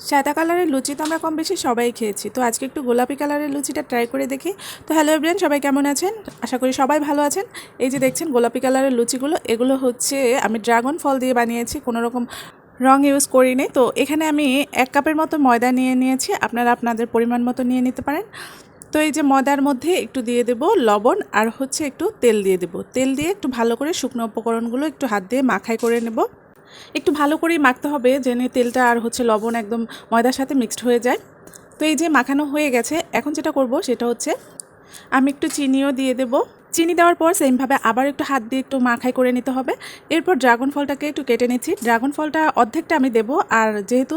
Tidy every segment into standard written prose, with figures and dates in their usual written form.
সাদা কালারের লুচি তো আমরা কম বেশি সবাই খেয়েছি, তো আজকে একটু গোলাপি কালারের লুচিটা ট্রাই করে দেখি। তো হ্যালো এভরিওয়ান, সবাই কেমন আছেন? আশা করি সবাই ভালো আছেন। এই যে দেখছেন গোলাপি কালারের লুচিগুলো, এগুলো হচ্ছে আমি ড্রাগন ফল দিয়ে বানিয়েছি, কোনো রকম রং ইউজ করিনি। তো এখানে আমি 1 কাপের মতো ময়দা নিয়ে নিয়েছি, আপনারা আপনাদের পরিমাণ মতো নিয়ে নিতে পারেন। তো এই যে ময়দার মধ্যে একটু দিয়ে দেব লবণ, আর হচ্ছে একটু তেল দিয়ে দেব। তেল দিয়ে একটু ভালো করে শুকনো উপকরণগুলো একটু হাত দিয়ে মাখাই করে নেব। একটু ভালো করেই মাখতে হবে, যেন তেলটা আর হচ্ছে লবণ একদম ময়দার সাথে মিক্সড হয়ে যায়। তো এই যে মাখানো হয়ে গেছে, এখন যেটা করব সেটা হচ্ছে আমি একটু চিনিও দিয়ে দেব। চিনি দেওয়ার পর সেমভাবে আবার একটু হাত দিয়ে একটু মাখাই করে নিতে হবে। এরপর ড্রাগন ফলটাকে একটু কেটে নিচ্ছি। ড্রাগন ফলটা অর্ধেকটা আমি দেব, আর যেহেতু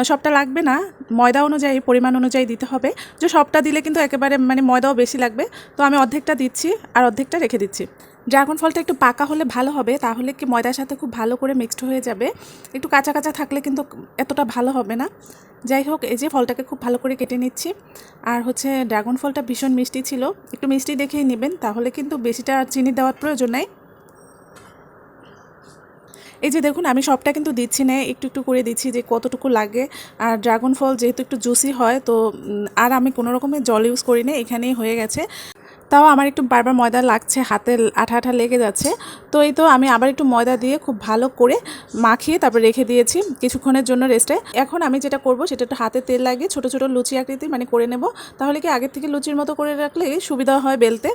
সবটা লাগবে না, ময়দা অনুযায়ী পরিমাণ অনুযায়ী দিতে হবে। যে সবটা দিলে কিন্তু একেবারে ময়দাও বেশি লাগবে, তো আমি অর্ধেকটা দিচ্ছি আর অর্ধেকটা রেখে দিচ্ছি। ড্রাগন ফলটা একটু পাকা হলে ভালো হবে, তাহলে কি ময়দার সাথে খুব ভালো করে মিক্সড হয়ে যাবে। একটু কাঁচা কাঁচা থাকলে কিন্তু এতটা ভালো হবে না। যাই হোক, এই যে ফলটাকে খুব ভালো করে কেটে নিচ্ছি। আর হচ্ছে ড্রাগন ফলটা ভীষণ মিষ্টি ছিল, একটু মিষ্টি দেখেই নেবেন, তাহলে কিন্তু বেশিটা চিনি দেওয়ার প্রয়োজন নেই। এই যে দেখুন, আমি সবটা কিন্তু দিচ্ছি না, একটু একটু করে দিচ্ছি যে কতটুকু লাগে। আর ড্রাগন ফল যেহেতু একটু জুসি হয়, তো আর আমি কোনো রকমের জল ইউজ করি না, এখানেই হয়ে গেছে। তাও আমার একটু বারবার ময়দা লাগছে, হাতে আঠা আঠা লেগে যাচ্ছে। তো এই তো আমি আবার একটু ময়দা দিয়ে খুব ভালো করে মাখিয়ে তারপর রেখে দিয়েছি কিছুক্ষণের জন্য রেস্টে। এখন আমি যেটা করব সেটা একটু হাতে তেল লাগিয়ে ছোট ছোট লুচি আকৃতি করে নেব। তাহলে কি আগের থেকে লুচির মতো করে রাখলে সুবিধা হয় বেলতে।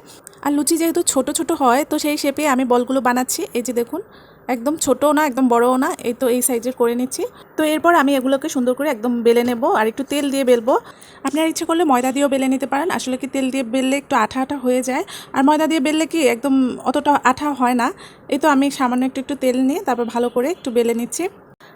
আর লুচি যেহেতু ছোট ছোট হয়, তো সেই শেপে আমি বলগুলো বানাচ্ছি। এই যে দেখুন, একদম ছোটও না একদম বড়ও না, এই তো এই সাইজের করে নিচ্ছি। তো এরপর আমি এগুলোকে সুন্দর করে একদম বেলে নেব, আর একটু তেল দিয়ে বেলবো। আপনারা ইচ্ছে করলে ময়দা দিয়েও বেলে নিতে পারেন, আসলে কি তেল দিয়ে বেললে একটু আঠা আঠা হয়ে যায়, আর ময়দা দিয়ে বেললে কি একদম অতটা আঠা হয় না। এই তো আমি সামান্য একটু একটু তেল নিয়ে তারপর ভালো করে একটু বেলে নিচ্ছি।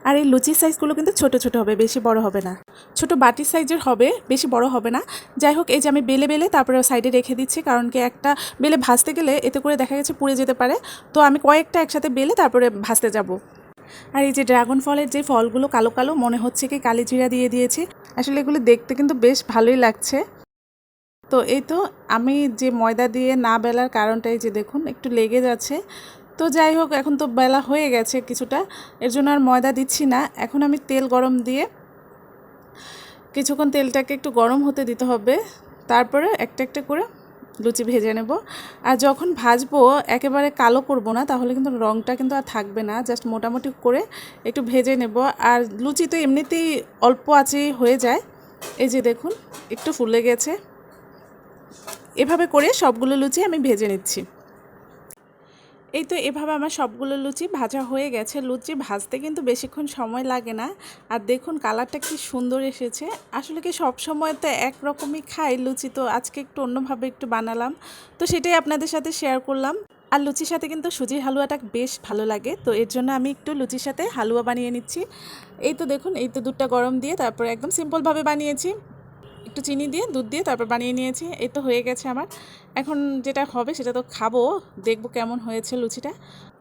আর এই লুচির সাইজগুলো কিন্তু ছোট ছোট হবে, বেশি বড় হবে না, ছোট বাটির সাইজের হবে, বেশি বড় হবে না। যাই হোক, এই যে আমি বেলে বেলে তারপরে সাইডে রেখে দিচ্ছি, কারণ কি একটা বেলে ভাজতে গেলে এতে করে দেখা গেছে পুড়ে যেতে পারে। তো আমি কয়েকটা একসাথে বেলে তারপরে ভাজতে যাব। আর এই যে ড্রাগন ফলের যে ফলগুলো কালো কালো, মনে হচ্ছে কি কালিজিরা দিয়ে দিয়েছি। আসলে এগুলো দেখতে কিন্তু বেশ ভালোই লাগছে। তো এই তো আমি যে ময়দা দিয়ে না বেলার কারণটাই যে দেখুন একটু লেগে যাচ্ছে। তো যাই হোক, এখন তো বেলা হয়ে গেছে কিছুটা, এর জন্য আর ময়দা দিচ্ছি না। এখন আমি তেল গরম দিয়ে কিছুক্ষণ তেলটাকে একটু গরম হতে দিতে হবে, তারপরে একটা একটা করে লুচি ভেজে নেব। আর যখন ভাজবো একেবারে কালো করব না, তাহলে কিন্তু রঙটা কিন্তু আর থাকবে না, জাস্ট মোটামুটি করে একটু ভেজে নেব। আর লুচি তো এমনিতেই অল্প আঁচেই হয়ে যায়। এই যে দেখুন, একটু ফুলে গেছে। এভাবে করে সবগুলো লুচি আমি ভেজে নিচ্ছি। এই তো এভাবে আমার সবগুলো লুচি ভাজা হয়ে গেছে। লুচি ভাজতে কিন্তু বেশিক্ষণ সময় লাগে না। আর দেখুন কালারটা কি সুন্দর এসেছে। আসলে কি সব সময় তো একরকমই খাই লুচি, তো আজকে একটু অন্যভাবে একটু বানালাম, তো সেটাই আপনাদের সাথে শেয়ার করলাম। আর লুচির সাথে কিন্তু সুজির হালুয়াটা বেশ ভালো লাগে, তো এর জন্য আমি একটু লুচির সাথে হালুয়া বানিয়ে নিচ্ছি। এই তো দেখুন, এই তো দুধটা গরম দিয়ে তারপরে একদম সিম্পলভাবে বানিয়েছি, একটু চিনি দিয়ে দুধ দিয়ে তারপর বানিয়ে নিয়েছি। এই তো হয়ে গেছে আমার। এখন যেটা হবে সেটা তো খাবো, দেখবো কেমন হয়েছে লুচিটা।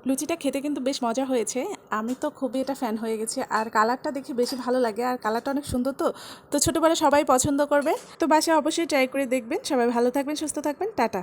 লুচিটা খেতে কিন্তু বেশ মজা হয়েছে, আমি তো খুবই এটা ফ্যান হয়ে গেছি। আর কালারটা দেখে বেশি ভালো লাগে, আর কালারটা অনেক সুন্দর। তো তো ছোটো বড় সবাই পছন্দ করবে। তো বাসায় অবশ্যই ট্রাই করে দেখবেন। সবাই ভালো থাকবেন, সুস্থ থাকবেন, টাটা।